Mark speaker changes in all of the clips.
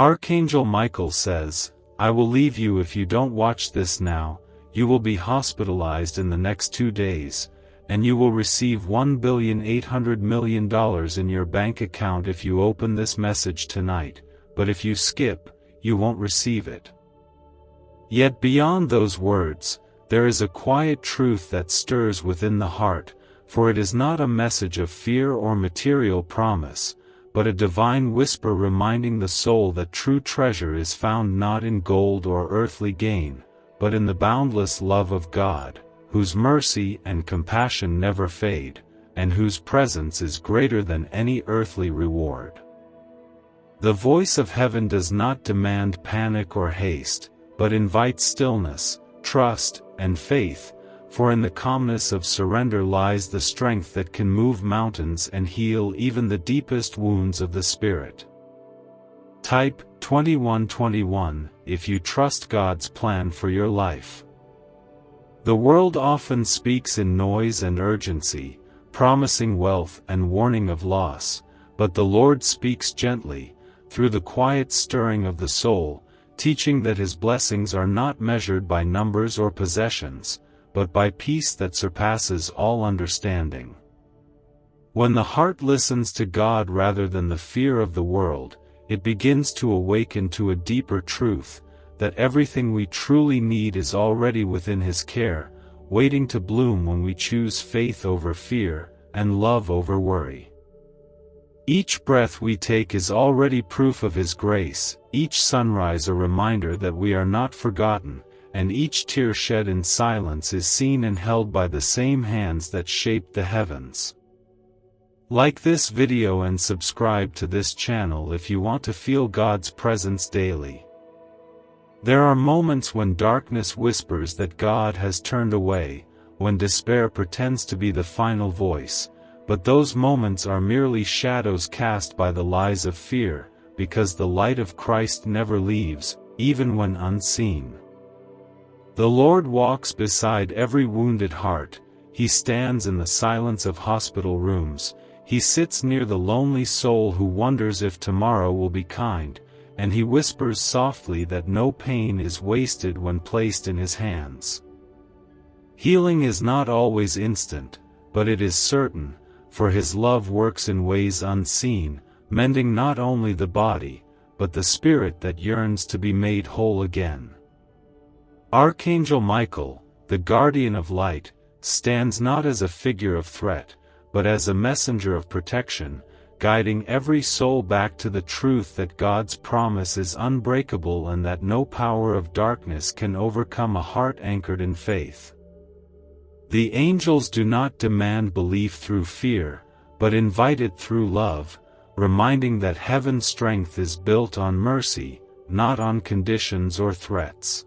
Speaker 1: Archangel Michael says, "I will leave you if you don't watch this now. You will be hospitalized in the next 2 days, and you will receive $1,800,000,000 in your bank account if you open this message tonight, but if you skip, you won't receive it." Yet beyond those words, there is a quiet truth that stirs within the heart, for it is not a message of fear or material promise, but a divine whisper reminding the soul that true treasure is found not in gold or earthly gain, but in the boundless love of God, whose mercy and compassion never fade, and whose presence is greater than any earthly reward. The voice of heaven does not demand panic or haste, but invites stillness, trust, and faith, for in the calmness of surrender lies the strength that can move mountains and heal even the deepest wounds of the spirit. Type 2121 if you trust God's plan for your life. The world often speaks in noise and urgency, promising wealth and warning of loss, but the Lord speaks gently, through the quiet stirring of the soul, teaching that His blessings are not measured by numbers or possessions, but by peace that surpasses all understanding. When the heart listens to God rather than the fear of the world, it begins to awaken to a deeper truth, that everything we truly need is already within His care, waiting to bloom when we choose faith over fear, and love over worry. Each breath we take is already proof of His grace, each sunrise a reminder that we are not forgotten, and each tear shed in silence is seen and held by the same hands that shaped the heavens. Like this video and subscribe to this channel if you want to feel God's presence daily. There are moments when darkness whispers that God has turned away, when despair pretends to be the final voice, but those moments are merely shadows cast by the lies of fear, because the light of Christ never leaves, even when unseen. The Lord walks beside every wounded heart, He stands in the silence of hospital rooms, He sits near the lonely soul who wonders if tomorrow will be kind, and He whispers softly that no pain is wasted when placed in His hands. Healing is not always instant, but it is certain, for His love works in ways unseen, mending not only the body, but the spirit that yearns to be made whole again. Archangel Michael, the guardian of light, stands not as a figure of threat, but as a messenger of protection, guiding every soul back to the truth that God's promise is unbreakable and that no power of darkness can overcome a heart anchored in faith. The angels do not demand belief through fear, but invite it through love, reminding that heaven's strength is built on mercy, not on conditions or threats.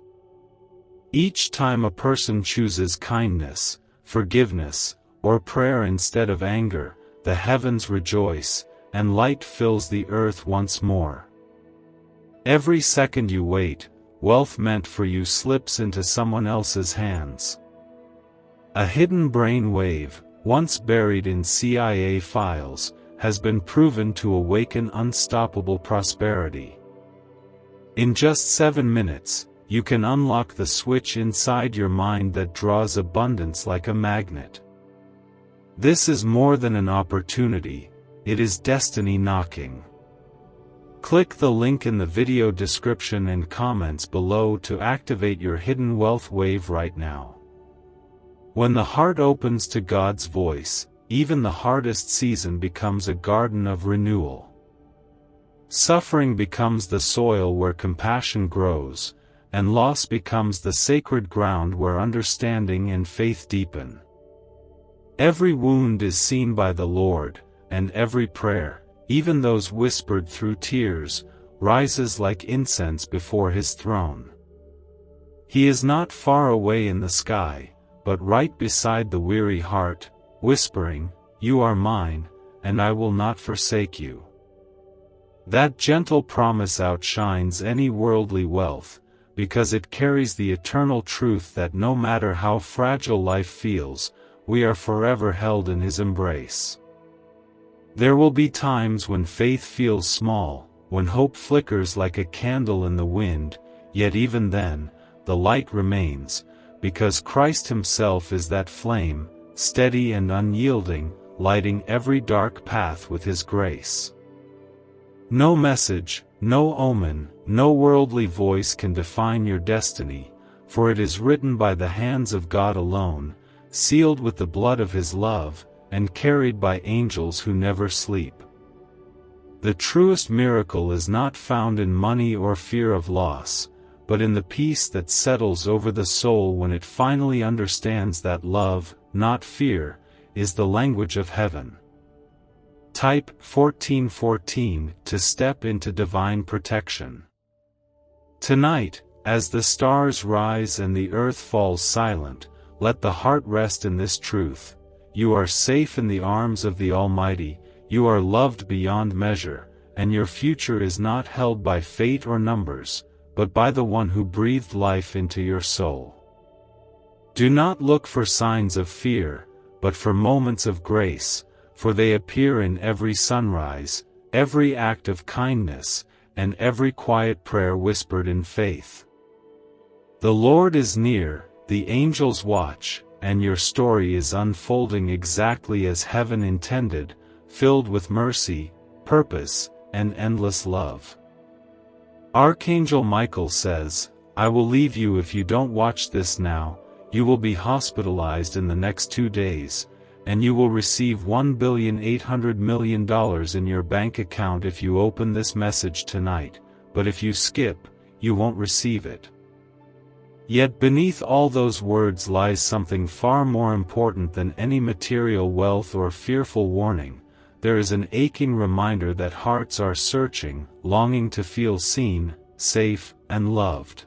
Speaker 1: Each time a person chooses kindness, forgiveness, or prayer instead of anger, the heavens rejoice, and light fills the earth once more. Every second you wait, wealth meant for you slips into someone else's hands. A hidden brain wave, once buried in CIA files, has been proven to awaken unstoppable prosperity. In just 7 minutes, you can unlock the switch inside your mind that draws abundance like a magnet. This is more than an opportunity, it is destiny knocking. Click the link in the video description and comments below to activate your hidden wealth wave right now. When the heart opens to God's voice, even the hardest season becomes a garden of renewal. Suffering becomes the soil where compassion grows, and loss becomes the sacred ground where understanding and faith deepen. Every wound is seen by the Lord, and every prayer, even those whispered through tears, rises like incense before His throne. He is not far away in the sky, but right beside the weary heart, whispering, "You are mine, and I will not forsake you." That gentle promise outshines any worldly wealth, because it carries the eternal truth that no matter how fragile life feels, we are forever held in His embrace. There will be times when faith feels small, when hope flickers like a candle in the wind, yet even then, the light remains, because Christ Himself is that flame, steady and unyielding, lighting every dark path with His grace. No message, no omen, no worldly voice can define your destiny, for it is written by the hands of God alone, sealed with the blood of His love, and carried by angels who never sleep. The truest miracle is not found in money or fear of loss, but in the peace that settles over the soul when it finally understands that love, not fear, is the language of heaven. Type 1414 to step into divine protection. Tonight, as the stars rise and the earth falls silent, let the heart rest in this truth: you are safe in the arms of the Almighty, you are loved beyond measure, and your future is not held by fate or numbers, but by the one who breathed life into your soul. Do not look for signs of fear, but for moments of grace, for they appear in every sunrise, every act of kindness, and every quiet prayer whispered in faith. The Lord is near, the angels watch, and your story is unfolding exactly as heaven intended, filled with mercy, purpose, and endless love. Archangel Michael says, "I will leave you if you don't watch this now. You will be hospitalized in the next 2 days, and you will receive $1,800,000,000 in your bank account if you open this message tonight, but if you skip, you won't receive it." Yet beneath all those words lies something far more important than any material wealth or fearful warning. There is an aching reminder that hearts are searching, longing to feel seen, safe, and loved.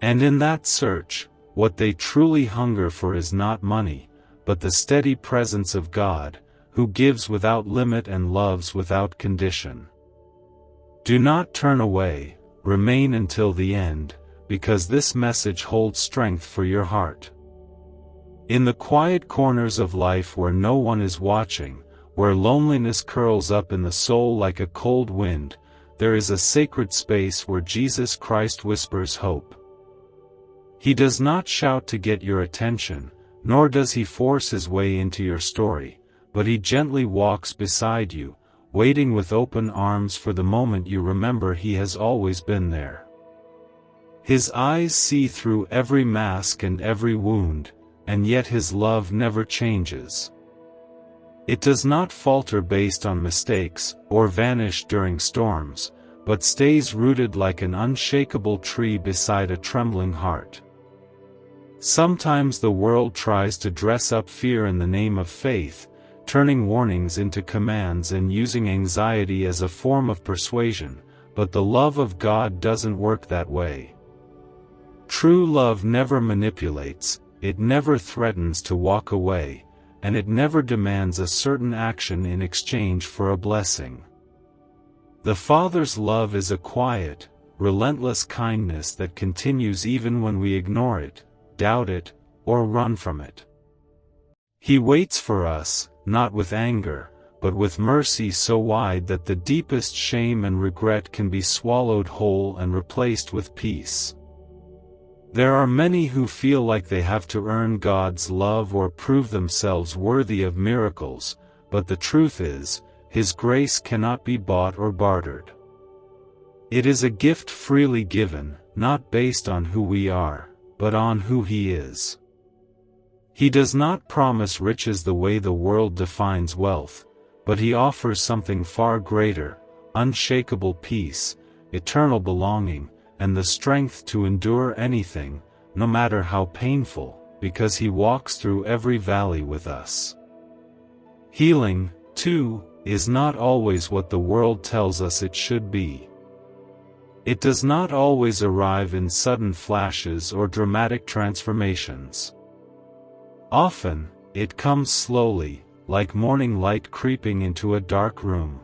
Speaker 1: And in that search, what they truly hunger for is not money, but the steady presence of God, who gives without limit and loves without condition. Do not turn away, remain until the end, because this message holds strength for your heart. In the quiet corners of life where no one is watching, where loneliness curls up in the soul like a cold wind, there is a sacred space where Jesus Christ whispers hope. He does not shout to get your attention, nor does He force His way into your story, but He gently walks beside you, waiting with open arms for the moment you remember He has always been there. His eyes see through every mask and every wound, and yet His love never changes. It does not falter based on mistakes, or vanish during storms, but stays rooted like an unshakable tree beside a trembling heart. Sometimes the world tries to dress up fear in the name of faith, turning warnings into commands and using anxiety as a form of persuasion, but the love of God doesn't work that way. True love never manipulates, it never threatens to walk away, and it never demands a certain action in exchange for a blessing. The Father's love is a quiet, relentless kindness that continues even when we ignore it, doubt it, or run from it. He waits for us, not with anger, but with mercy so wide that the deepest shame and regret can be swallowed whole and replaced with peace. There are many who feel like they have to earn God's love or prove themselves worthy of miracles, but the truth is, His grace cannot be bought or bartered. It is a gift freely given, not based on who we are, but on who He is. He does not promise riches the way the world defines wealth, but He offers something far greater: unshakable peace, eternal belonging, and the strength to endure anything, no matter how painful, because He walks through every valley with us. Healing, too, is not always what the world tells us it should be. It does not always arrive in sudden flashes or dramatic transformations. Often, it comes slowly, like morning light creeping into a dark room.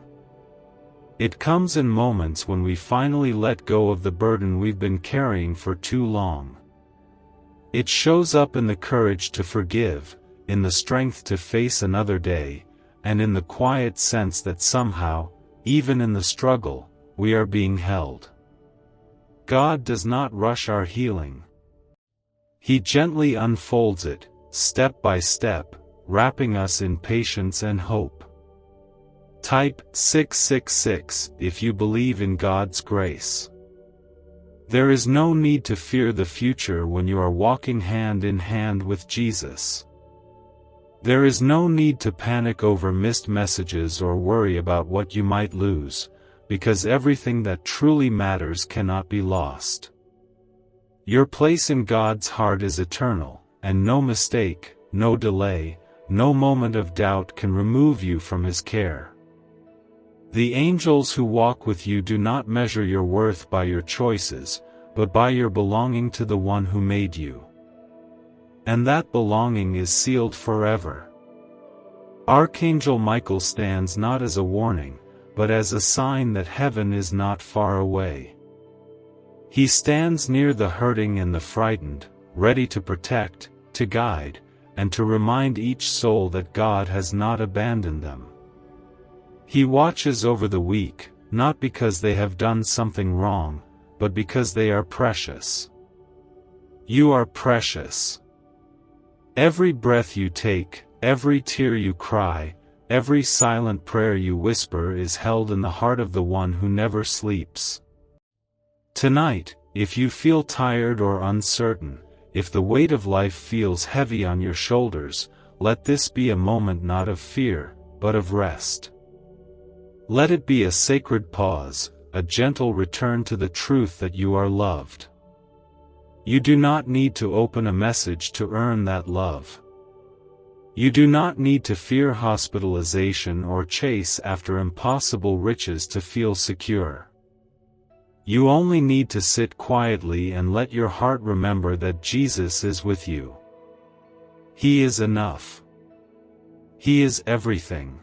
Speaker 1: It comes in moments when we finally let go of the burden we've been carrying for too long. It shows up in the courage to forgive, in the strength to face another day, and in the quiet sense that somehow, even in the struggle, we are being held. God does not rush our healing. He gently unfolds it, step by step, wrapping us in patience and hope. Type 666 if you believe in God's grace. There is no need to fear the future when you are walking hand in hand with Jesus. There is no need to panic over missed messages or worry about what you might lose, because everything that truly matters cannot be lost. Your place in God's heart is eternal, and no mistake, no delay, no moment of doubt can remove you from His care. The angels who walk with you do not measure your worth by your choices, but by your belonging to the one who made you. And that belonging is sealed forever. Archangel Michael stands not as a warning, but as a sign that heaven is not far away. He stands near the hurting and the frightened, ready to protect, to guide, and to remind each soul that God has not abandoned them. He watches over the weak, not because they have done something wrong, but because they are precious. You are precious. Every breath you take, every tear you cry, every silent prayer you whisper is held in the heart of the one who never sleeps. Tonight, if you feel tired or uncertain, if the weight of life feels heavy on your shoulders, let this be a moment not of fear, but of rest. Let it be a sacred pause, a gentle return to the truth that you are loved. You do not need to open a message to earn that love. You do not need to fear hospitalization or chase after impossible riches to feel secure. You only need to sit quietly and let your heart remember that Jesus is with you. He is enough. He is everything.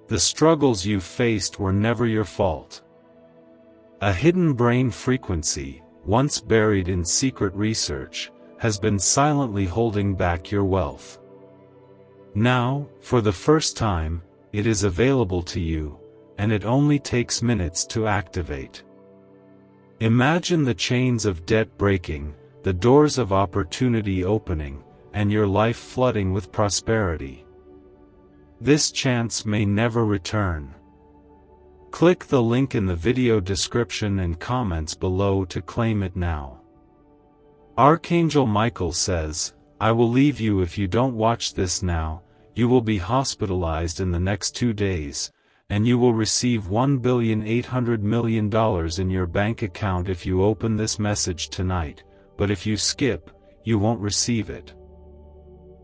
Speaker 1: The struggles you faced were never your fault. A hidden brain frequency, once buried in secret research, has been silently holding back your wealth. Now, for the first time, it is available to you, and it only takes minutes to activate. Imagine the chains of debt breaking, the doors of opportunity opening, and your life flooding with prosperity. This chance may never return. Click the link in the video description and comments below to claim it now. Archangel Michael says, I will leave you if you don't watch this now. You will be hospitalized in the next 2 days, and you will receive $1,800,000,000 in your bank account if you open this message tonight, but if you skip, you won't receive it.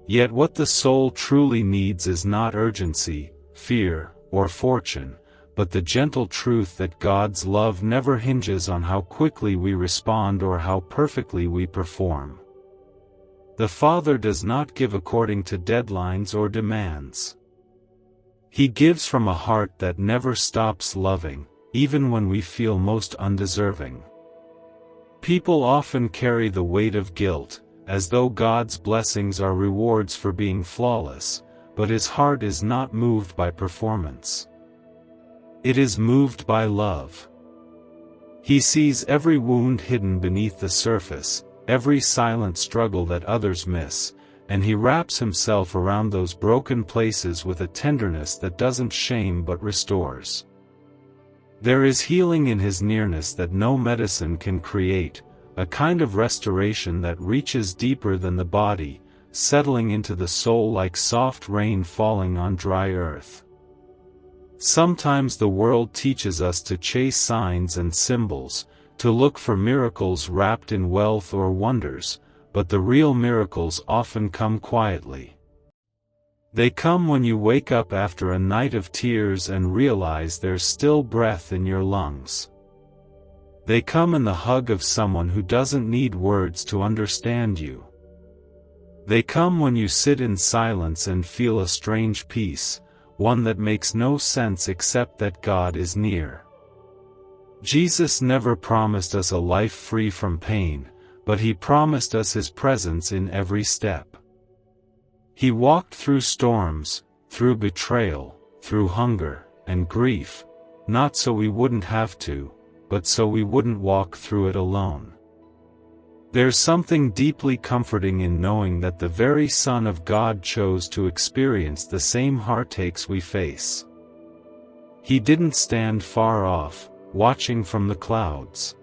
Speaker 1: Yet what the soul truly needs is not urgency, fear, or fortune, but the gentle truth that God's love never hinges on how quickly we respond or how perfectly we perform. The Father does not give according to deadlines or demands. He gives from a heart that never stops loving, even when we feel most undeserving. People often carry the weight of guilt, as though God's blessings are rewards for being flawless, but His heart is not moved by performance. It is moved by love. He sees every wound hidden beneath the surface, every silent struggle that others miss, and He wraps Himself around those broken places with a tenderness that doesn't shame but restores. There is healing in His nearness that no medicine can create, a kind of restoration that reaches deeper than the body, settling into the soul like soft rain falling on dry earth. Sometimes the world teaches us to chase signs and symbols, to look for miracles wrapped in wealth or wonders, but the real miracles often come quietly. They come when you wake up after a night of tears and realize there's still breath in your lungs. They come in the hug of someone who doesn't need words to understand you. They come when you sit in silence and feel a strange peace, one that makes no sense except that God is near. Jesus never promised us a life free from pain, but He promised us His presence in every step. He walked through storms, through betrayal, through hunger and grief, not so we wouldn't have to, but so we wouldn't walk through it alone. There's something deeply comforting in knowing that the very Son of God chose to experience the same heartaches we face. He didn't stand far off, watching from the clouds.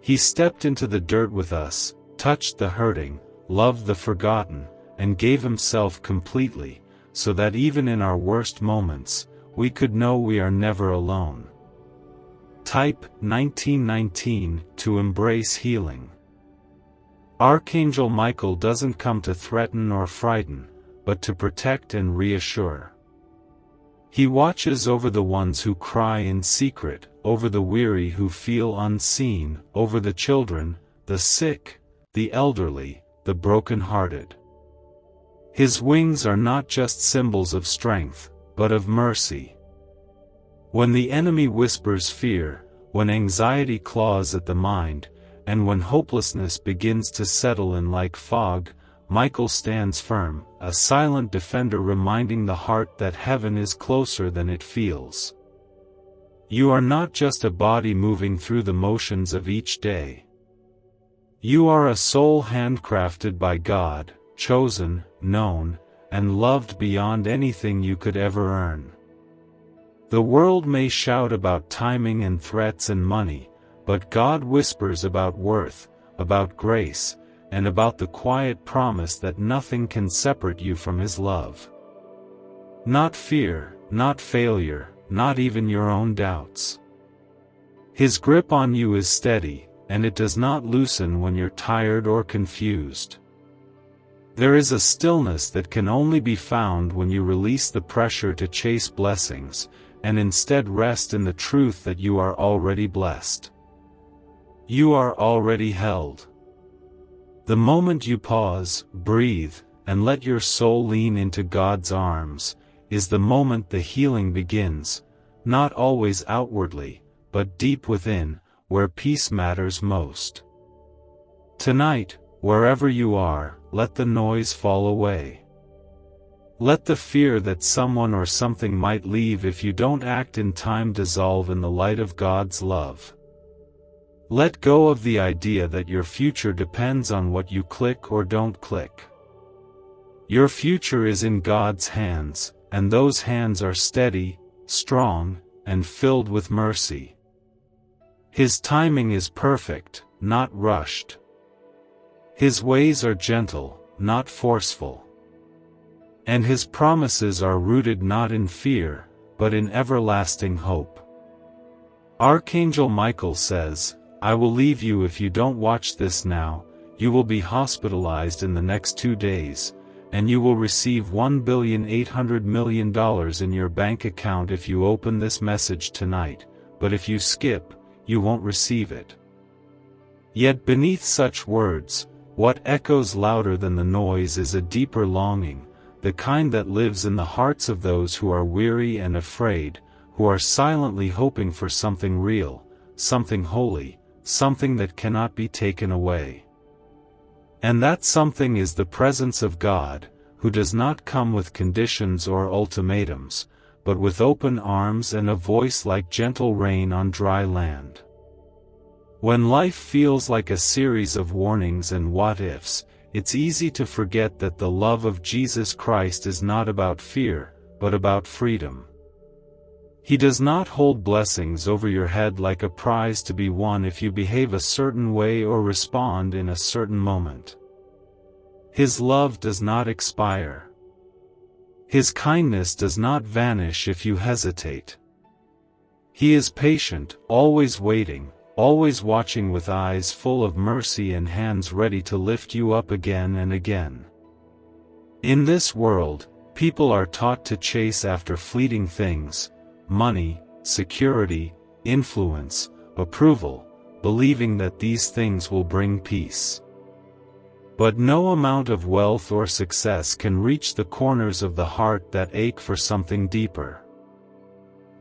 Speaker 1: He stepped into the dirt with us, touched the hurting, loved the forgotten, and gave himself completely, so that even in our worst moments, we could know we are never alone. Type 1919 to embrace healing. Archangel Michael doesn't come to threaten or frighten, but to protect and reassure. He watches over the ones who cry in secret, over the weary who feel unseen, over the children, the sick, the elderly, the broken-hearted. His wings are not just symbols of strength, but of mercy. When the enemy whispers fear, when anxiety claws at the mind, and when hopelessness begins to settle in like fog, Michael stands firm, a silent defender reminding the heart that heaven is closer than it feels. You are not just a body moving through the motions of each day. You are a soul handcrafted by God, chosen, known, and loved beyond anything you could ever earn. The world may shout about timing and threats and money, but God whispers about worth, about grace, and about the quiet promise that nothing can separate you from His love. Not fear, not failure, not even your own doubts. His grip on you is steady, and it does not loosen when you're tired or confused. There is a stillness that can only be found when you release the pressure to chase blessings, and instead rest in the truth that you are already blessed. You are already held. The moment you pause, breathe, and let your soul lean into God's arms, is the moment the healing begins, not always outwardly, but deep within, where peace matters most. Tonight, wherever you are, let the noise fall away. Let the fear that someone or something might leave if you don't act in time dissolve in the light of God's love. Let go of the idea that your future depends on what you click or don't click. Your future is in God's hands, and those hands are steady, strong, and filled with mercy. His timing is perfect, not rushed. His ways are gentle, not forceful. And His promises are rooted not in fear, but in everlasting hope. Archangel Michael says, "I will leave you if you don't watch this now. You will be hospitalized in the next 2 days, and you will receive $1,800,000,000 in your bank account if you open this message tonight, but if you skip, you won't receive it." Yet beneath such words, what echoes louder than the noise is a deeper longing, the kind that lives in the hearts of those who are weary and afraid, who are silently hoping for something real, something holy, something that cannot be taken away. And that something is the presence of God, who does not come with conditions or ultimatums, but with open arms and a voice like gentle rain on dry land. When life feels like a series of warnings and what-ifs, it's easy to forget that the love of Jesus Christ is not about fear, but about freedom. He does not hold blessings over your head like a prize to be won if you behave a certain way or respond in a certain moment. His love does not expire. His kindness does not vanish if you hesitate. He is patient, always waiting, always watching with eyes full of mercy and hands ready to lift you up again and again. In this world, people are taught to chase after fleeting things, money, security, influence, approval, believing that these things will bring peace. But no amount of wealth or success can reach the corners of the heart that ache for something deeper.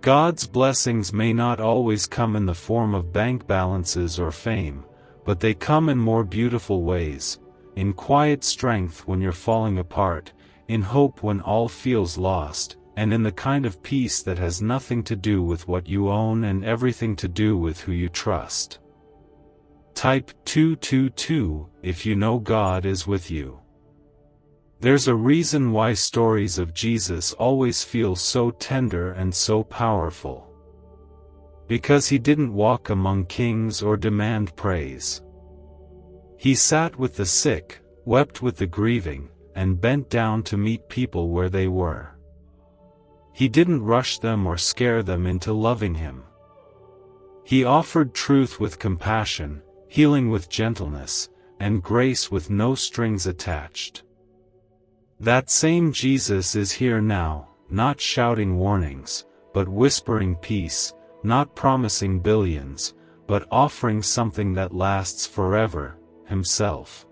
Speaker 1: God's blessings may not always come in the form of bank balances or fame, but they come in more beautiful ways, in quiet strength when you're falling apart, in hope when all feels lost, and in the kind of peace that has nothing to do with what you own and everything to do with who you trust. Type 222 if you know God is with you. There's a reason why stories of Jesus always feel so tender and so powerful. Because he didn't walk among kings or demand praise. He sat with the sick, wept with the grieving, and bent down to meet people where they were. He didn't rush them or scare them into loving him. He offered truth with compassion, healing with gentleness, and grace with no strings attached. That same Jesus is here now, not shouting warnings, but whispering peace, not promising billions, but offering something that lasts forever, himself.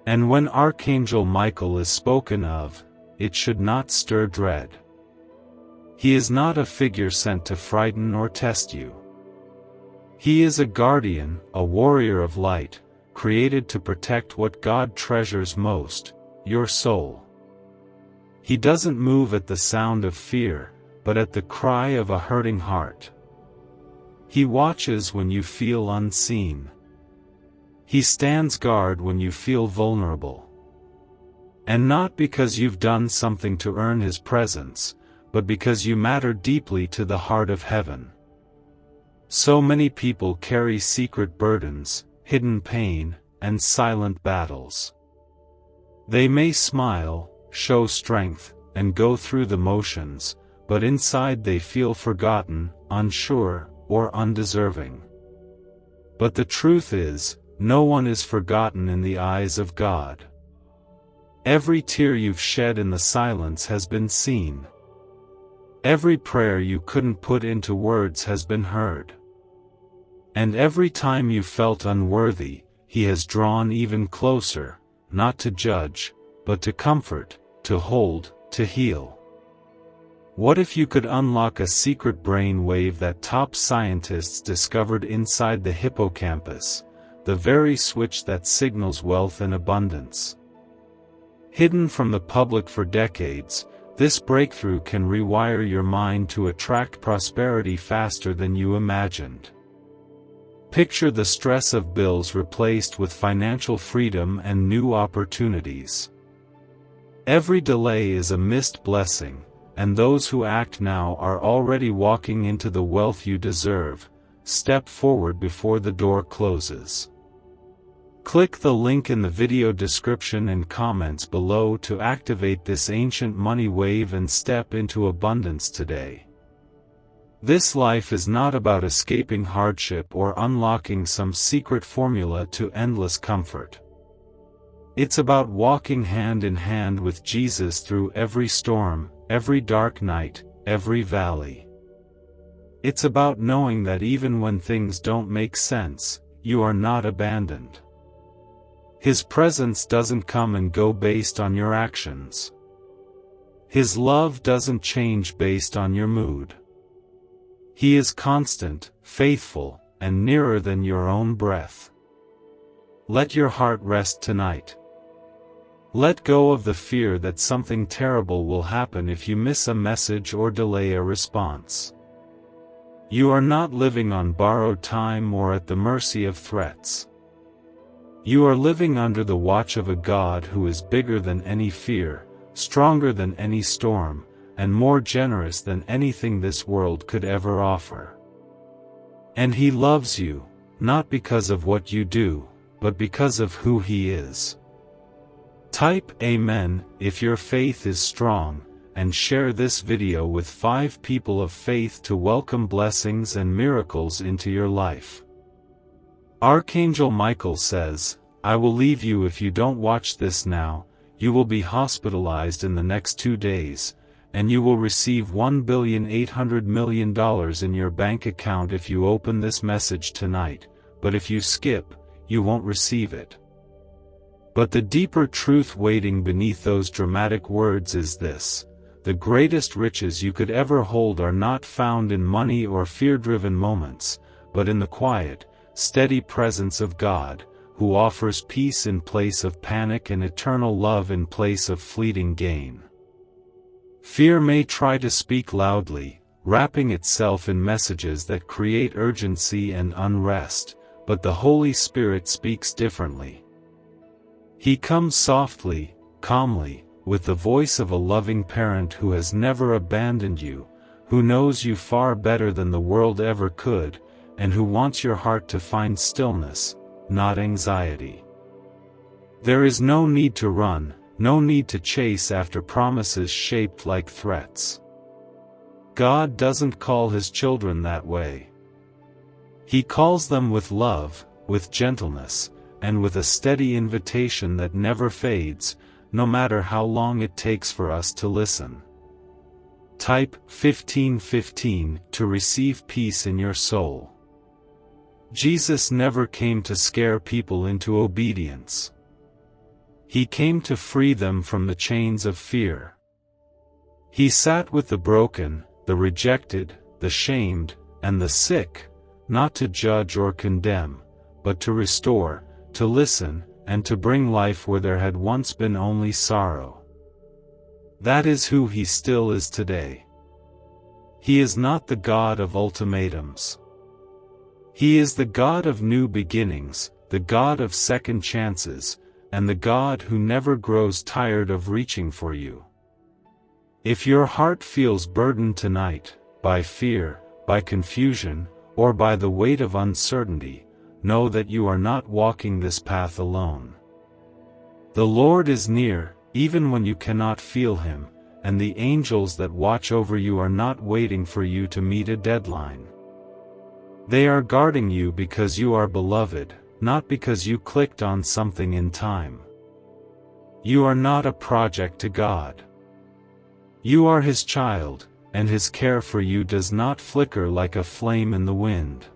Speaker 1: And when Archangel Michael is spoken of, it should not stir dread. He is not a figure sent to frighten or test you. He is a guardian, a warrior of light, created to protect what God treasures most, your soul. He doesn't move at the sound of fear, but at the cry of a hurting heart. He watches when you feel unseen. He stands guard when you feel vulnerable. And not because you've done something to earn his presence, but because you matter deeply to the heart of heaven. So many people carry secret burdens, hidden pain, and silent battles. They may smile, show strength, and go through the motions, but inside they feel forgotten, unsure, or undeserving. But the truth is, no one is forgotten in the eyes of God. Every tear you've shed in the silence has been seen. Every prayer you couldn't put into words has been heard. And every time you felt unworthy, he has drawn even closer, not to judge, but to comfort, to hold, to heal. What if you could unlock a secret brain wave that top scientists discovered inside the hippocampus, the very switch that signals wealth and abundance? Hidden from the public for decades, this breakthrough can rewire your mind to attract prosperity faster than you imagined. Picture the stress of bills replaced with financial freedom and new opportunities. Every delay is a missed blessing, and those who act now are already walking into the wealth you deserve. Step forward before the door closes. Click the link in the video description and comments below to activate this ancient money wave and step into abundance today. This life is not about escaping hardship or unlocking some secret formula to endless comfort. It's about walking hand in hand with Jesus through every storm, every dark night, every valley. It's about knowing that even when things don't make sense, you are not abandoned. His presence doesn't come and go based on your actions. His love doesn't change based on your mood. He is constant, faithful, and nearer than your own breath. Let your heart rest tonight. Let go of the fear that something terrible will happen if you miss a message or delay a response. You are not living on borrowed time or at the mercy of threats. You are living under the watch of a God who is bigger than any fear, stronger than any storm, and more generous than anything this world could ever offer. And he loves you, not because of what you do, but because of who he is. Type Amen if your faith is strong, and share this video with 5 people of faith to welcome blessings and miracles into your life. Archangel Michael says, "I will leave you if you don't watch this now. You will be hospitalized in the next 2 days, and you will receive $1,800,000,000 in your bank account if you open this message tonight, but if you skip, you won't receive it." But the deeper truth waiting beneath those dramatic words is this: the greatest riches you could ever hold are not found in money or fear-driven moments, but in the quiet, steady presence of God, who offers peace in place of panic and eternal love in place of fleeting gain. Fear may try to speak loudly, wrapping itself in messages that create urgency and unrest, but the Holy Spirit speaks differently. He comes softly, calmly, with the voice of a loving parent who has never abandoned you, who knows you far better than the world ever could, and who wants your heart to find stillness, not anxiety. There is no need to run, no need to chase after promises shaped like threats. God doesn't call His children that way. He calls them with love, with gentleness, and with a steady invitation that never fades, no matter how long it takes for us to listen. Type 1515 to receive peace in your soul. Jesus never came to scare people into obedience. He came to free them from the chains of fear. He sat with the broken, the rejected, the shamed, and the sick, not to judge or condemn, but to restore, to listen, and to bring life where there had once been only sorrow. That is who He still is today. He is not the God of ultimatums. He is the God of new beginnings, the God of second chances, and the God who never grows tired of reaching for you. If your heart feels burdened tonight, by fear, by confusion, or by the weight of uncertainty, know that you are not walking this path alone. The Lord is near, even when you cannot feel Him, and the angels that watch over you are not waiting for you to meet a deadline. They are guarding you because you are beloved, not because you clicked on something in time. You are not a project to God. You are His child, and His care for you does not flicker like a flame in the wind.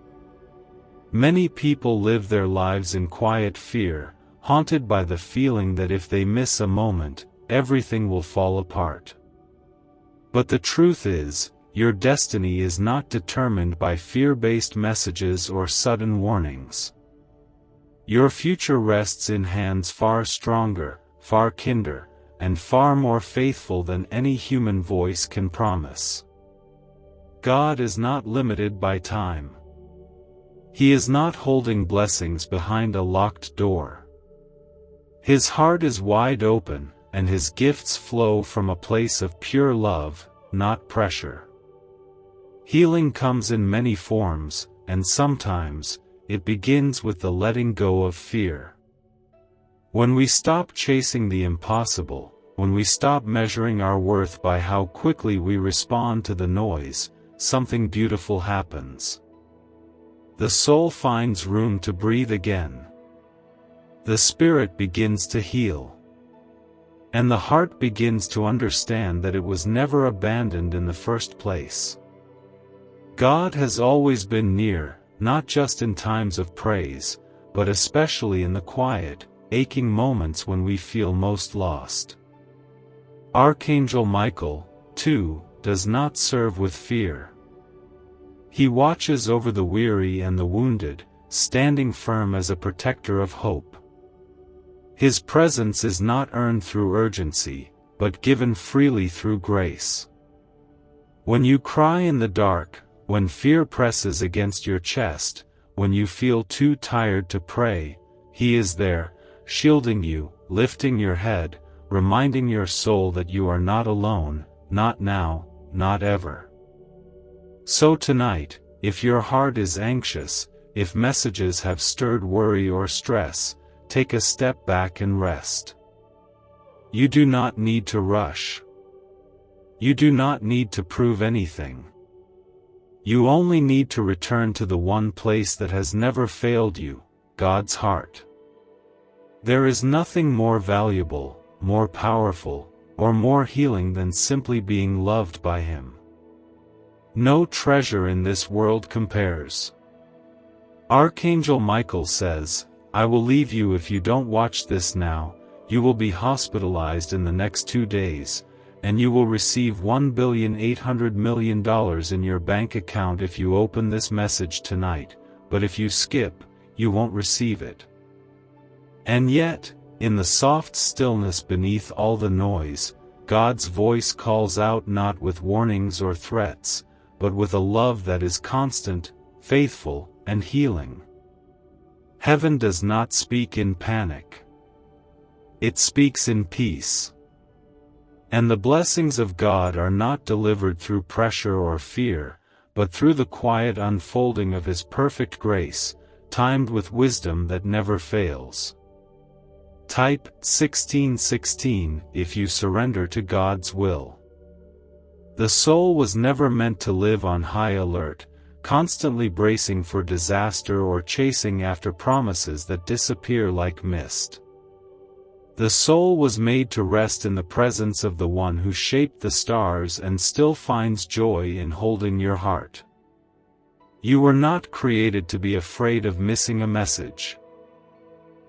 Speaker 1: Many people live their lives in quiet fear, haunted by the feeling that if they miss a moment, everything will fall apart. But the truth is, your destiny is not determined by fear-based messages or sudden warnings. Your future rests in hands far stronger, far kinder, and far more faithful than any human voice can promise. God is not limited by time. He is not holding blessings behind a locked door. His heart is wide open, and His gifts flow from a place of pure love, not pressure. Healing comes in many forms, and sometimes, it begins with the letting go of fear. When we stop chasing the impossible, when we stop measuring our worth by how quickly we respond to the noise, something beautiful happens. The soul finds room to breathe again. The spirit begins to heal. And the heart begins to understand that it was never abandoned in the first place. God has always been near, not just in times of praise, but especially in the quiet, aching moments when we feel most lost. Archangel Michael, too, does not serve with fear. He watches over the weary and the wounded, standing firm as a protector of hope. His presence is not earned through urgency, but given freely through grace. When you cry in the dark, when fear presses against your chest, when you feel too tired to pray, He is there, shielding you, lifting your head, reminding your soul that you are not alone, not now, not ever. So tonight, if your heart is anxious, if messages have stirred worry or stress, take a step back and rest. You do not need to rush. You do not need to prove anything. You only need to return to the one place that has never failed you, God's heart. There is nothing more valuable, more powerful, or more healing than simply being loved by Him. No treasure in this world compares. Archangel Michael says, "I will leave you if you don't watch this now. You will be hospitalized in the next 2 days, and you will receive $1,800,000,000 in your bank account if you open this message tonight, but if you skip, you won't receive it." And yet, in the soft stillness beneath all the noise, God's voice calls out not with warnings or threats, but with a love that is constant, faithful, and healing. Heaven does not speak in panic. It speaks in peace. And the blessings of God are not delivered through pressure or fear, but through the quiet unfolding of His perfect grace, timed with wisdom that never fails. Type 1616 if you surrender to God's will. The soul was never meant to live on high alert, constantly bracing for disaster or chasing after promises that disappear like mist. The soul was made to rest in the presence of the One who shaped the stars and still finds joy in holding your heart. You were not created to be afraid of missing a message.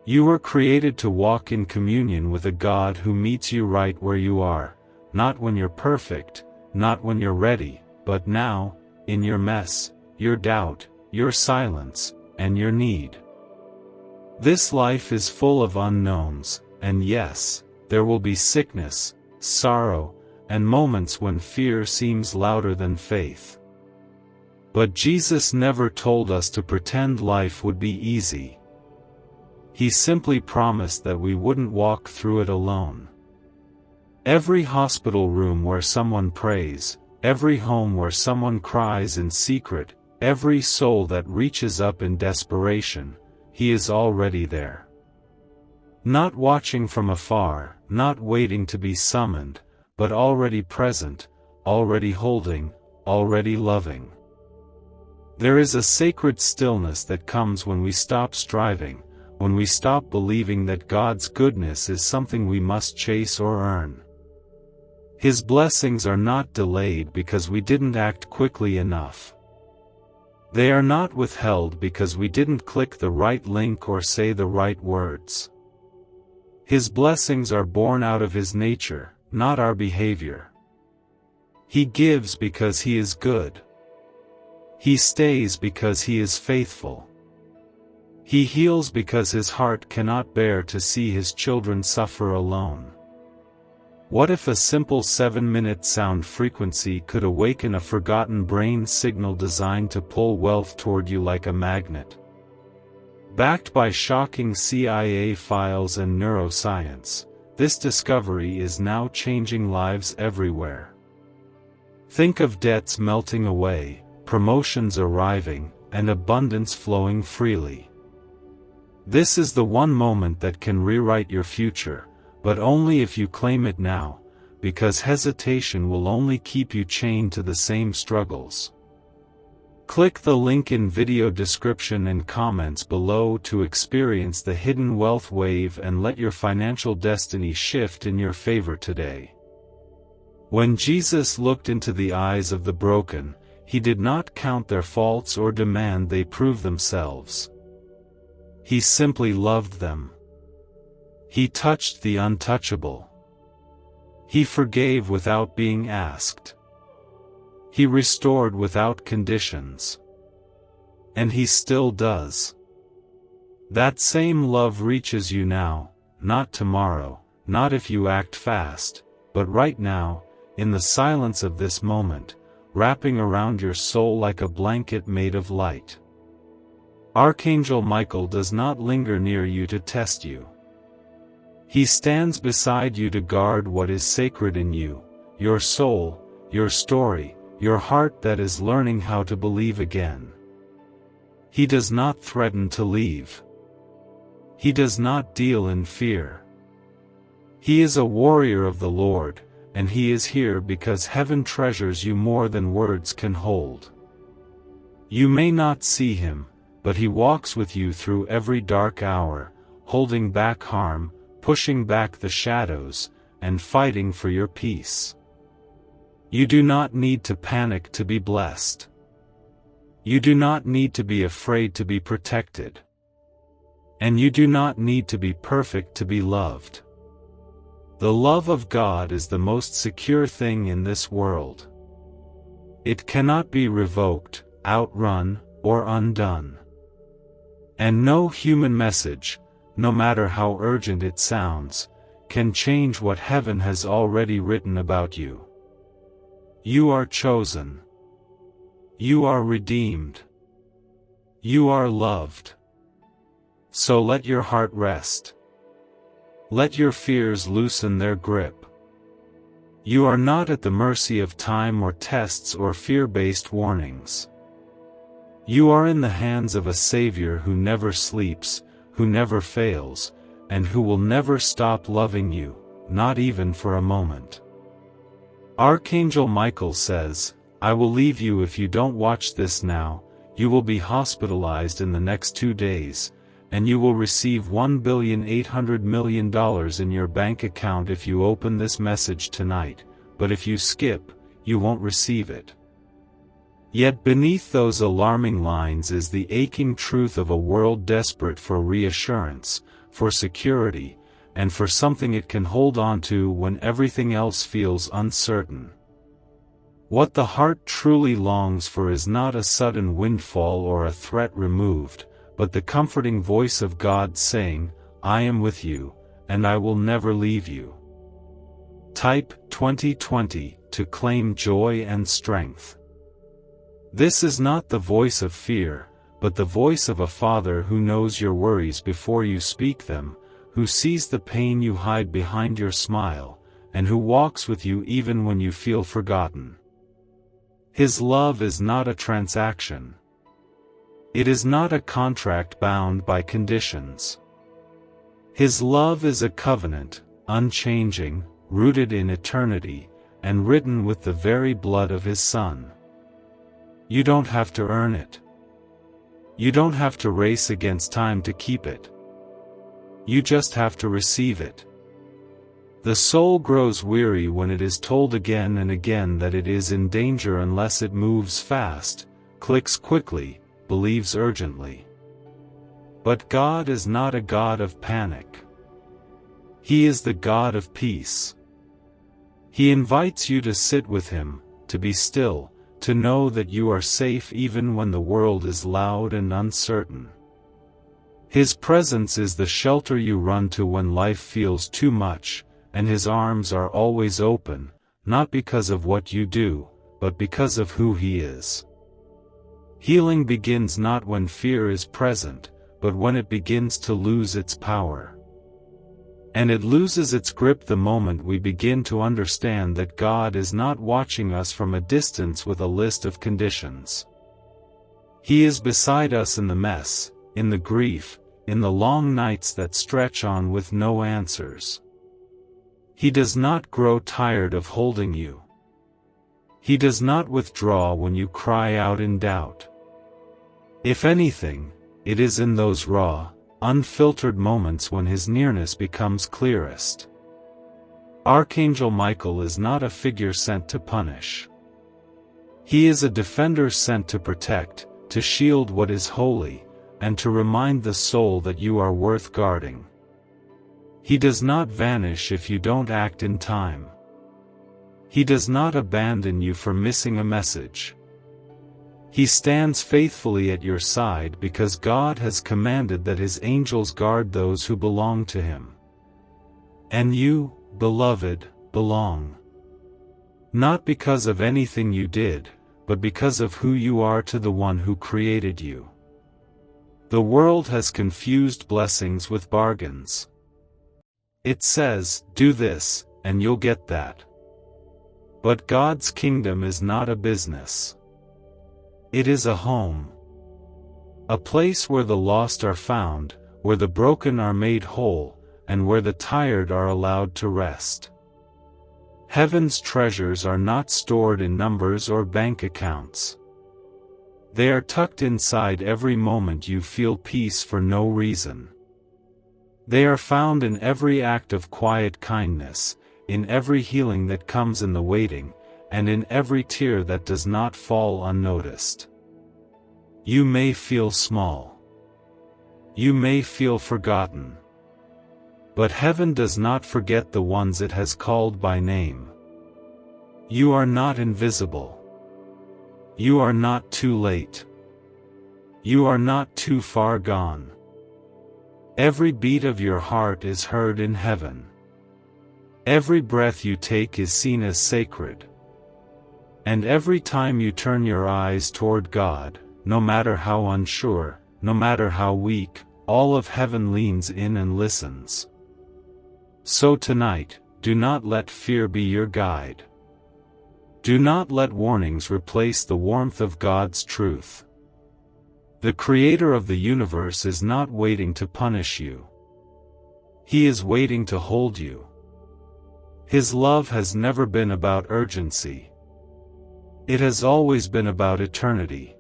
Speaker 1: You were created to walk in communion with a God who meets you right where you are, not when you're perfect, not when you're ready, but now, in your mess, your doubt, your silence, and your need. This life is full of unknowns, and yes, there will be sickness, sorrow, and moments when fear seems louder than faith. But Jesus never told us to pretend life would be easy. He simply promised that we wouldn't walk through it alone. Every hospital room where someone prays, every home where someone cries in secret, every soul that reaches up in desperation, He is already there. Not watching from afar, not waiting to be summoned, but already present, already holding, already loving. There is a sacred stillness that comes when we stop striving, when we stop believing that God's goodness is something we must chase or earn. His blessings are not delayed because we didn't act quickly enough. They are not withheld because we didn't click the right link or say the right words. His blessings are born out of His nature, not our behavior. He gives because He is good. He stays because He is faithful. He heals because His heart cannot bear to see His children suffer alone. What if a simple 7-minute sound frequency could awaken a forgotten brain signal designed to pull wealth toward you like a magnet? Backed by shocking CIA files and neuroscience, this discovery is now changing lives everywhere. Think of debts melting away, promotions arriving, and abundance flowing freely. This is the one moment that can rewrite your future, but only if you claim it now, because hesitation will only keep you chained to the same struggles. Click the link in video description and comments below to experience the hidden wealth wave and let your financial destiny shift in your favor today. When Jesus looked into the eyes of the broken, He did not count their faults or demand they prove themselves. He simply loved them. He touched the untouchable. He forgave without being asked. He restored without conditions. And He still does. That same love reaches you now, not tomorrow, not if you act fast, but right now, in the silence of this moment, wrapping around your soul like a blanket made of light. Archangel Michael does not linger near you to test you. He stands beside you to guard what is sacred in you, your soul, your story, your heart that is learning how to believe again. He does not threaten to leave. He does not deal in fear. He is a warrior of the Lord, and He is here because heaven treasures you more than words can hold. You may not see Him, but He walks with you through every dark hour, holding back harm, pushing back the shadows, and fighting for your peace. You do not need to panic to be blessed. You do not need to be afraid to be protected. And you do not need to be perfect to be loved. The love of God is the most secure thing in this world. It cannot be revoked, outrun, or undone. And no human message, no matter how urgent it sounds, can change what heaven has already written about you. You are chosen. You are redeemed. You are loved. So let your heart rest. Let your fears loosen their grip. You are not at the mercy of time or tests or fear-based warnings. You are in the hands of a Savior who never sleeps, who never fails, and who will never stop loving you, not even for a moment. Archangel Michael says, "I will leave you if you don't watch this now. You will be hospitalized in the next 2 days, and you will receive $1,800,000,000 in your bank account if you open this message tonight, but if you skip, you won't receive it." Yet beneath those alarming lines is the aching truth of a world desperate for reassurance, for security, and for something it can hold on to when everything else feels uncertain. What the heart truly longs for is not a sudden windfall or a threat removed, but the comforting voice of God saying, "I am with you, and I will never leave you." Type 2020 to claim joy and strength. This is not the voice of fear, but the voice of a Father who knows your worries before you speak them, who sees the pain you hide behind your smile, and who walks with you even when you feel forgotten. His love is not a transaction. It is not a contract bound by conditions. His love is a covenant, unchanging, rooted in eternity, and written with the very blood of His Son. You don't have to earn it. You don't have to race against time to keep it. You just have to receive it. The soul grows weary when it is told again and again that it is in danger unless it moves fast, clicks quickly, believes urgently. But God is not a God of panic. He is the God of peace. He invites you to sit with Him, to be still, to know that you are safe even when the world is loud and uncertain. His presence is the shelter you run to when life feels too much, and His arms are always open, not because of what you do, but because of who He is. Healing begins not when fear is present, but when it begins to lose its power. And it loses its grip the moment we begin to understand that God is not watching us from a distance with a list of conditions. He is beside us in the mess, in the grief, in the long nights that stretch on with no answers. He does not grow tired of holding you. He does not withdraw when you cry out in doubt. If anything, it is in those raw, unfiltered moments when His nearness becomes clearest. Archangel Michael is not a figure sent to punish. He is a defender sent to protect, to shield what is holy, and to remind the soul that you are worth guarding. He does not vanish if you don't act in time. He does not abandon you for missing a message. He stands faithfully at your side because God has commanded that His angels guard those who belong to Him. And you, beloved, belong. Not because of anything you did, but because of who you are to the One who created you. The world has confused blessings with bargains. It says, "Do this, and you'll get that." But God's kingdom is not a business. It is a home. A place where the lost are found, where the broken are made whole, and where the tired are allowed to rest. Heaven's treasures are not stored in numbers or bank accounts. They are tucked inside every moment you feel peace for no reason. They are found in every act of quiet kindness, in every healing that comes in the waiting, and in every tear that does not fall unnoticed. You may feel small. You may feel forgotten. But heaven does not forget the ones it has called by name. You are not invisible. You are not too late. You are not too far gone. Every beat of your heart is heard in heaven. Every breath you take is seen as sacred. And every time you turn your eyes toward God, no matter how unsure, no matter how weak, all of heaven leans in and listens. So tonight, do not let fear be your guide. Do not let warnings replace the warmth of God's truth. The Creator of the universe is not waiting to punish you. He is waiting to hold you. His love has never been about urgency. It has always been about eternity.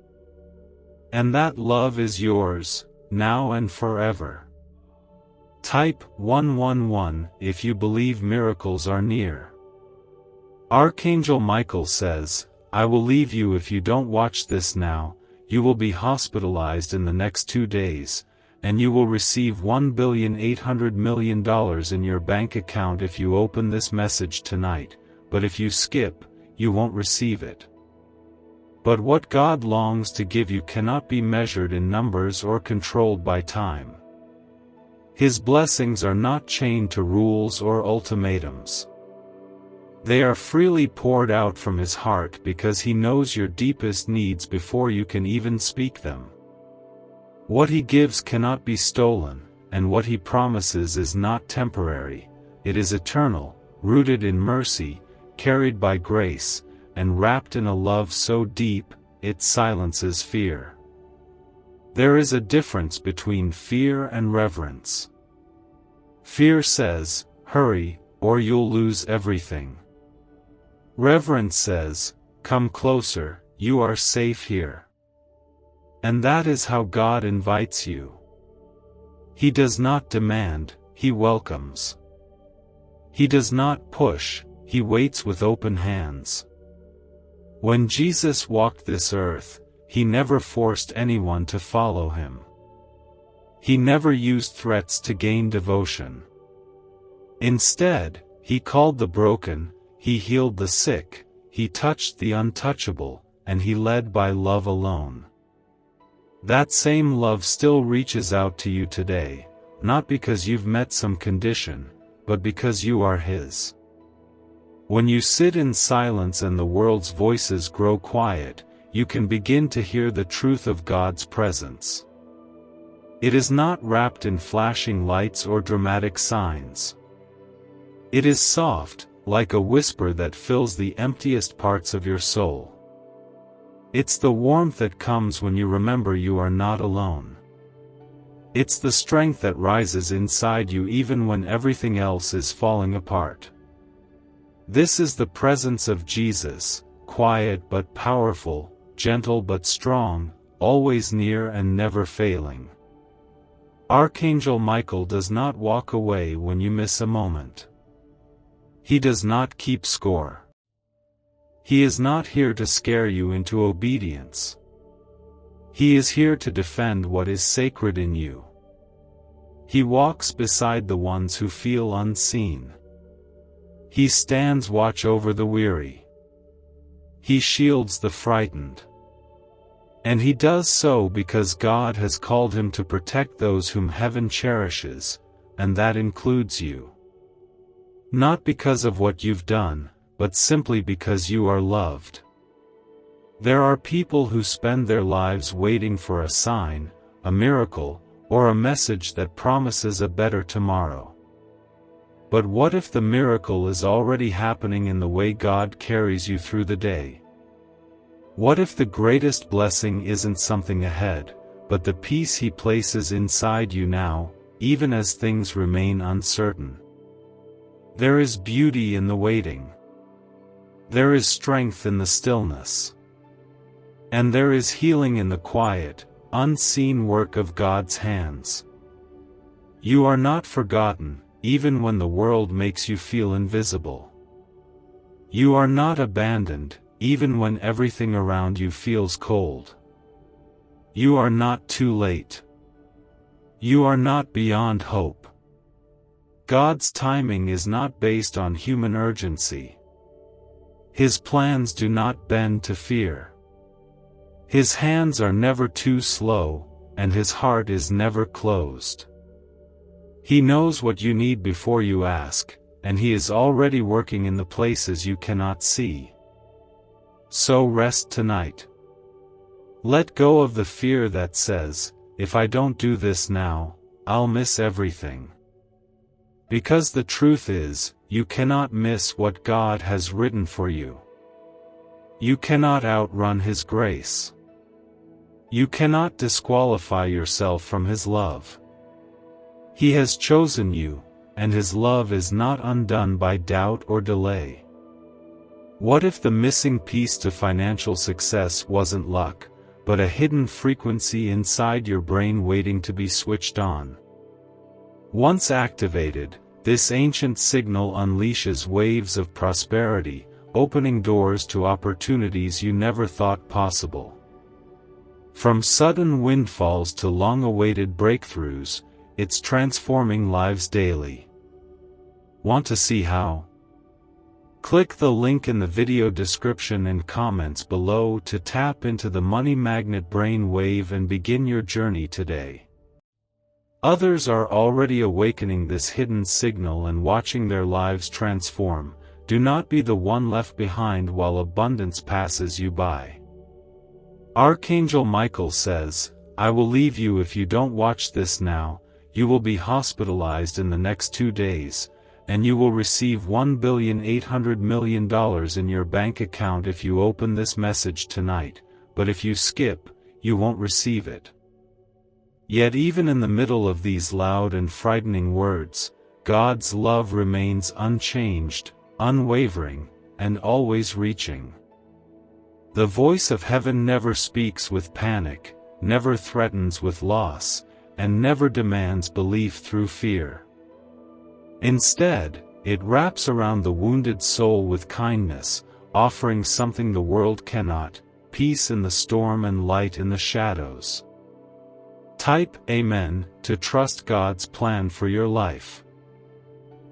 Speaker 1: And that love is yours, now and forever. Type 111 if you believe miracles are near. Archangel Michael says, I will leave you if you don't watch this now. You will be hospitalized in the next 2 days, and you will receive $1,800,000,000 in your bank account if you open this message tonight, but if you skip, you won't receive it. But what God longs to give you cannot be measured in numbers or controlled by time. His blessings are not chained to rules or ultimatums. They are freely poured out from His heart because He knows your deepest needs before you can even speak them. What He gives cannot be stolen, and what He promises is not temporary, it is eternal, rooted in mercy, carried by grace, and wrapped in a love so deep, it silences fear. There is a difference between fear and reverence. Fear says, hurry, or you'll lose everything. Reverence says, come closer, you are safe here. And that is how God invites you. He does not demand, He welcomes. He does not push, He waits with open hands. When Jesus walked this earth, He never forced anyone to follow Him. He never used threats to gain devotion. Instead, He called the broken, He healed the sick, He touched the untouchable, and He led by love alone. That same love still reaches out to you today, not because you've met some condition, but because you are His. When you sit in silence and the world's voices grow quiet, you can begin to hear the truth of God's presence. It is not wrapped in flashing lights or dramatic signs. It is soft, like a whisper that fills the emptiest parts of your soul. It's the warmth that comes when you remember you are not alone. It's the strength that rises inside you even when everything else is falling apart. This is the presence of Jesus, quiet but powerful, gentle but strong, always near and never failing. Archangel Michael does not walk away when you miss a moment. He does not keep score. He is not here to scare you into obedience. He is here to defend what is sacred in you. He walks beside the ones who feel unseen. He stands watch over the weary. He shields the frightened. And He does so because God has called Him to protect those whom heaven cherishes, and that includes you. Not because of what you've done, but simply because you are loved. There are people who spend their lives waiting for a sign, a miracle, or a message that promises a better tomorrow. But what if the miracle is already happening in the way God carries you through the day? What if the greatest blessing isn't something ahead, but the peace He places inside you now, even as things remain uncertain? There is beauty in the waiting. There is strength in the stillness. And there is healing in the quiet, unseen work of God's hands. You are not forgotten, even when the world makes you feel invisible. You are not abandoned, even when everything around you feels cold. You are not too late. You are not beyond hope. God's timing is not based on human urgency. His plans do not bend to fear. His hands are never too slow, and His heart is never closed. He knows what you need before you ask, and He is already working in the places you cannot see. So rest tonight. Let go of the fear that says, "If I don't do this now, I'll miss everything." Because the truth is, you cannot miss what God has written for you. You cannot outrun His grace. You cannot disqualify yourself from His love. He has chosen you, and His love is not undone by doubt or delay. What if the missing piece to financial success wasn't luck, but a hidden frequency inside your brain waiting to be switched on? Once activated, this ancient signal unleashes waves of prosperity, opening doors to opportunities you never thought possible. From sudden windfalls to long-awaited breakthroughs, it's transforming lives daily. Want to see how? Click the link in the video description and comments below to tap into the money magnet brain wave and begin your journey today. Others are already awakening this hidden signal and watching their lives transform. Do not be the one left behind while abundance passes you by. Archangel Michael says, "I will leave you if you don't watch this now. You will be hospitalized in the next 2 days, and you will receive $1,800,000,000 in your bank account if you open this message tonight, but if you skip, you won't receive it." Yet even in the middle of these loud and frightening words, God's love remains unchanged, unwavering, and always reaching. The voice of heaven never speaks with panic, never threatens with loss, and never demands belief through fear. Instead, it wraps around the wounded soul with kindness, offering something the world cannot: peace in the storm and light in the shadows. Type Amen to trust God's plan for your life.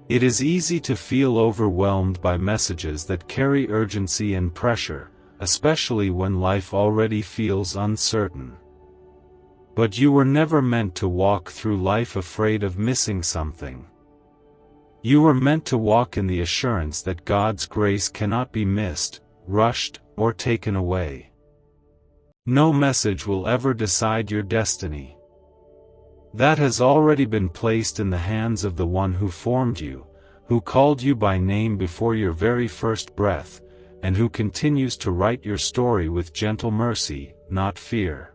Speaker 1: It is easy to feel overwhelmed by messages that carry urgency and pressure, especially when life already feels uncertain. But you were never meant to walk through life afraid of missing something. You were meant to walk in the assurance that God's grace cannot be missed, rushed, or taken away. No message will ever decide your destiny. That has already been placed in the hands of the One who formed you, who called you by name before your very first breath, and who continues to write your story with gentle mercy, not fear.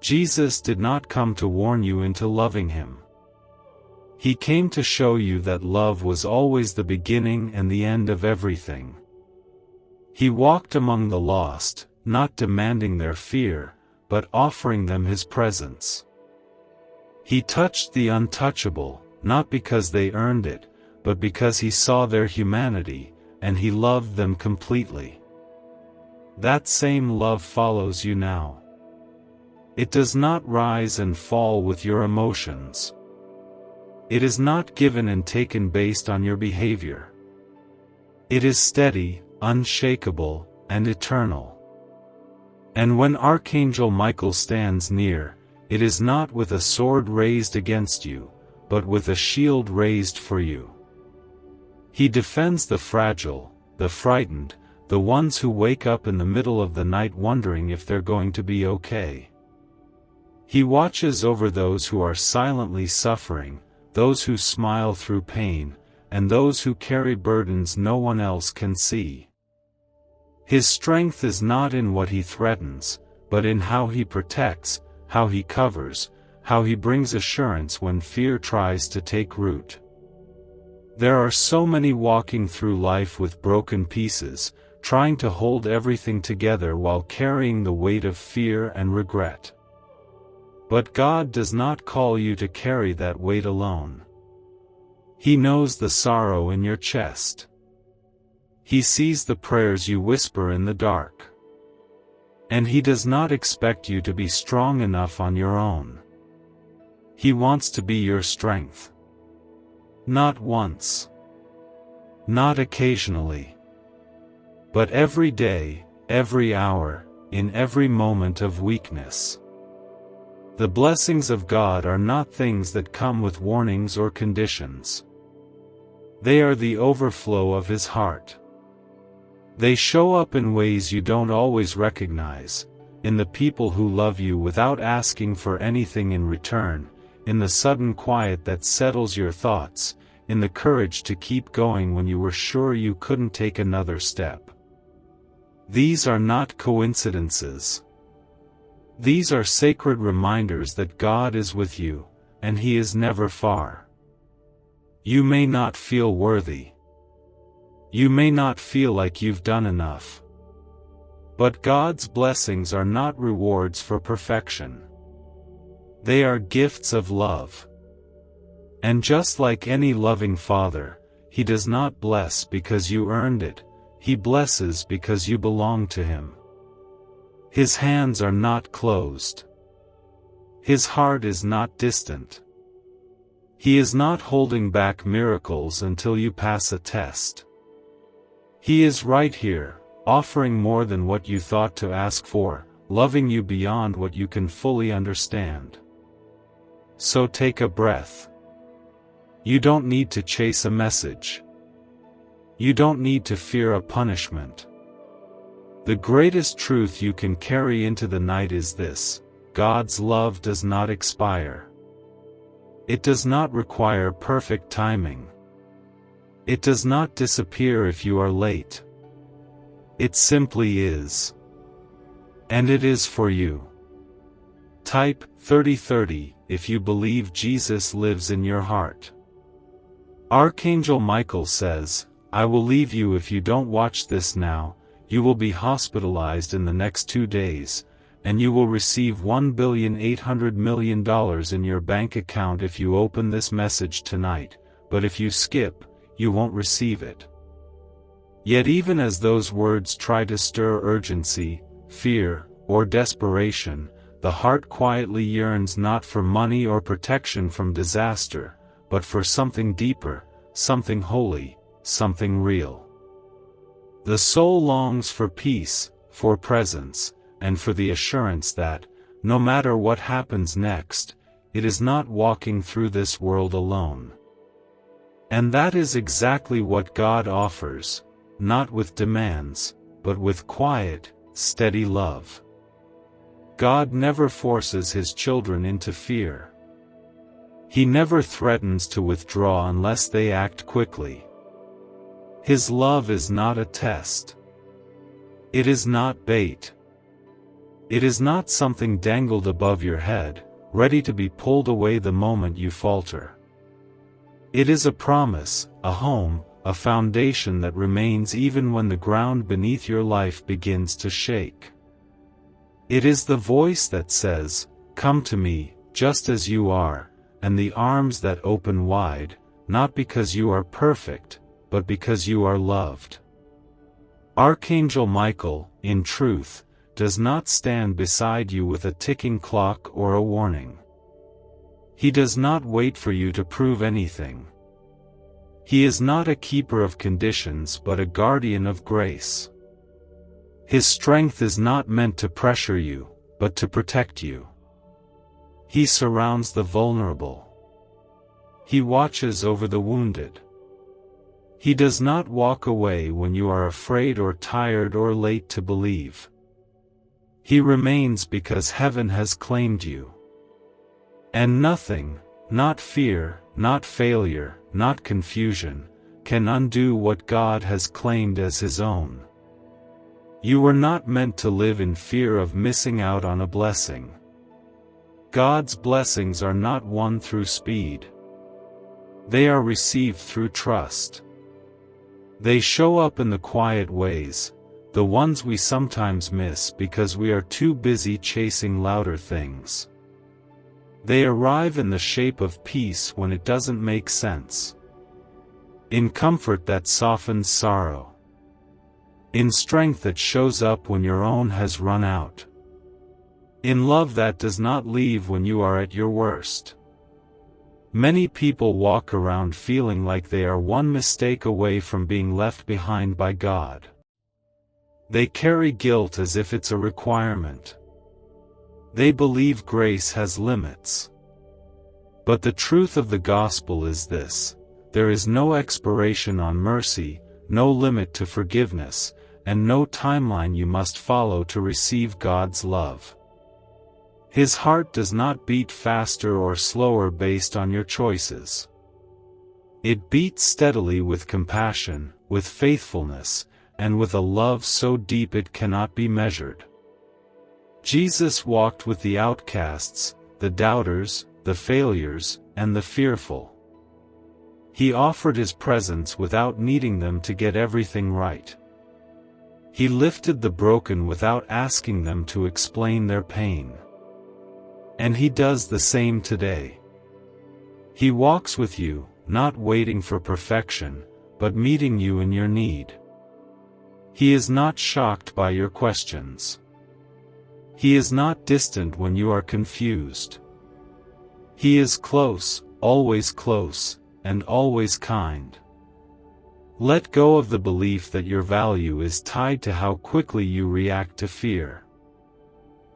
Speaker 1: Jesus did not come to warn you into loving Him. He came to show you that love was always the beginning and the end of everything. He walked among the lost, not demanding their fear, but offering them His presence. He touched the untouchable, not because they earned it, but because He saw their humanity, and He loved them completely. That same love follows you now. It does not rise and fall with your emotions. It is not given and taken based on your behavior. It is steady, unshakable, and eternal. And when Archangel Michael stands near, it is not with a sword raised against you, but with a shield raised for you. He defends the fragile, the frightened, the ones who wake up in the middle of the night wondering if they're going to be okay. He watches over those who are silently suffering, those who smile through pain, and those who carry burdens no one else can see. His strength is not in what He threatens, but in how He protects, how He covers, how He brings assurance when fear tries to take root. There are so many walking through life with broken pieces, trying to hold everything together while carrying the weight of fear and regret. But God does not call you to carry that weight alone. He knows the sorrow in your chest. He sees the prayers you whisper in the dark. And He does not expect you to be strong enough on your own. He wants to be your strength. Not once. Not occasionally. But every day, every hour, in every moment of weakness. The blessings of God are not things that come with warnings or conditions. They are the overflow of His heart. They show up in ways you don't always recognize, in the people who love you without asking for anything in return, in the sudden quiet that settles your thoughts, in the courage to keep going when you were sure you couldn't take another step. These are not coincidences. These are sacred reminders that God is with you, and He is never far. You may not feel worthy. You may not feel like you've done enough. But God's blessings are not rewards for perfection. They are gifts of love. And just like any loving Father, He does not bless because you earned it, He blesses because you belong to Him. His hands are not closed. His heart is not distant. He is not holding back miracles until you pass a test. He is right here, offering more than what you thought to ask for, loving you beyond what you can fully understand. So take a breath. You don't need to chase a message. You don't need to fear a punishment. The greatest truth you can carry into the night is this: God's love does not expire. It does not require perfect timing. It does not disappear if you are late. It simply is. And it is for you. Type 3030 if you believe Jesus lives in your heart. Archangel Michael says, "I will leave you if you don't watch this now. You will be hospitalized in the next 2 days, and you will receive $1,800,000,000 in your bank account if you open this message tonight, but if you skip, you won't receive it." Yet even as those words try to stir urgency, fear, or desperation, the heart quietly yearns not for money or protection from disaster, but for something deeper, something holy, something real. The soul longs for peace, for presence, and for the assurance that, no matter what happens next, it is not walking through this world alone. And that is exactly what God offers, not with demands, but with quiet, steady love. God never forces His children into fear. He never threatens to withdraw unless they act quickly. His love is not a test. It is not bait. It is not something dangled above your head, ready to be pulled away the moment you falter. It is a promise, a home, a foundation that remains even when the ground beneath your life begins to shake. It is the voice that says, "Come to me, just as you are," and the arms that open wide, not because you are perfect, but because you are loved. Archangel Michael, in truth, does not stand beside you with a ticking clock or a warning. He does not wait for you to prove anything. He is not a keeper of conditions but a guardian of grace. His strength is not meant to pressure you, but to protect you. He surrounds the vulnerable. He watches over the wounded. He does not walk away when you are afraid or tired or late to believe. He remains because heaven has claimed you. And nothing, not fear, not failure, not confusion, can undo what God has claimed as His own. You were not meant to live in fear of missing out on a blessing. God's blessings are not won through speed. They are received through trust. They show up in the quiet ways, the ones we sometimes miss because we are too busy chasing louder things. They arrive in the shape of peace when it doesn't make sense. In comfort that softens sorrow. In strength that shows up when your own has run out. In love that does not leave when you are at your worst. Many people walk around feeling like they are one mistake away from being left behind by God. They carry guilt as if it's a requirement. They believe grace has limits. But the truth of the gospel is this: there is no expiration on mercy, no limit to forgiveness, and no timeline you must follow to receive God's love. His heart does not beat faster or slower based on your choices. It beats steadily with compassion, with faithfulness, and with a love so deep it cannot be measured. Jesus walked with the outcasts, the doubters, the failures, and the fearful. He offered his presence without needing them to get everything right. He lifted the broken without asking them to explain their pain. And he does the same today. He walks with you, not waiting for perfection, but meeting you in your need. He is not shocked by your questions. He is not distant when you are confused. He is close, and always kind. Let go of the belief that your value is tied to how quickly you react to fear.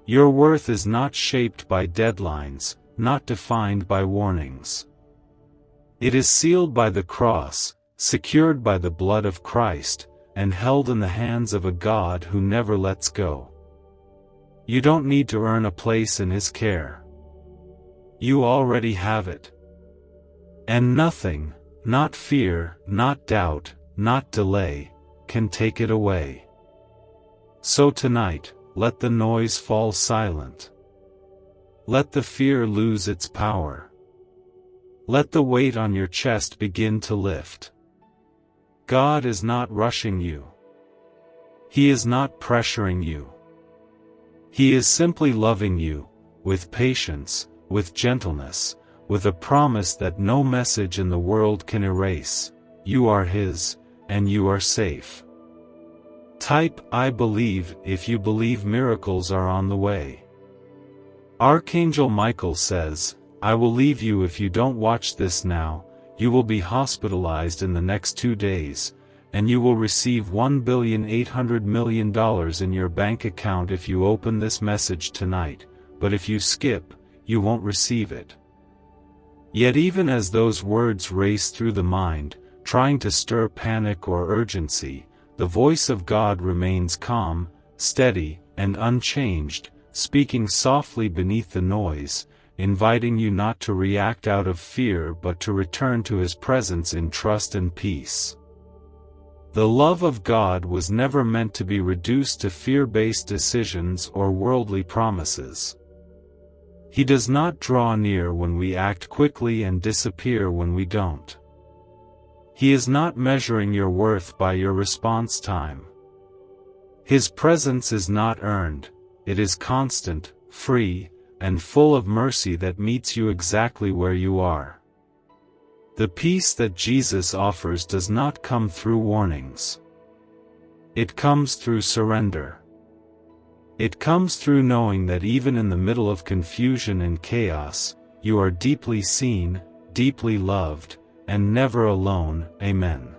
Speaker 1: Your worth is not shaped by deadlines, not defined by warnings. It is sealed by the cross, secured by the blood of Christ, and held in the hands of a God who never lets go. You don't need to earn a place in His care. You already have it. And nothing, not fear, not doubt, not delay, can take it away. So tonight, let the noise fall silent. Let the fear lose its power. Let the weight on your chest begin to lift. God is not rushing you. He is not pressuring you. He is simply loving you, with patience, with gentleness, with a promise that no message in the world can erase. You are His, and you are safe. Type "I believe" if you believe miracles are on the way. Archangel Michael says, "I will leave you if you don't watch this now. You will be hospitalized in the next 2 days, and you will receive $1,800,000,000 in your bank account if you open this message tonight, but if you skip, you won't receive it." Yet even as those words race through the mind, trying to stir panic or urgency, the voice of God remains calm, steady, and unchanged, speaking softly beneath the noise, inviting you not to react out of fear but to return to His presence in trust and peace. The love of God was never meant to be reduced to fear-based decisions or worldly promises. He does not draw near when we act quickly and disappear when we don't. He is not measuring your worth by your response time. His presence is not earned, it is constant, free, and full of mercy that meets you exactly where you are. The peace that Jesus offers does not come through warnings. It comes through surrender. It comes through knowing that even in the middle of confusion and chaos, you are deeply seen, deeply loved, and never alone. Amen.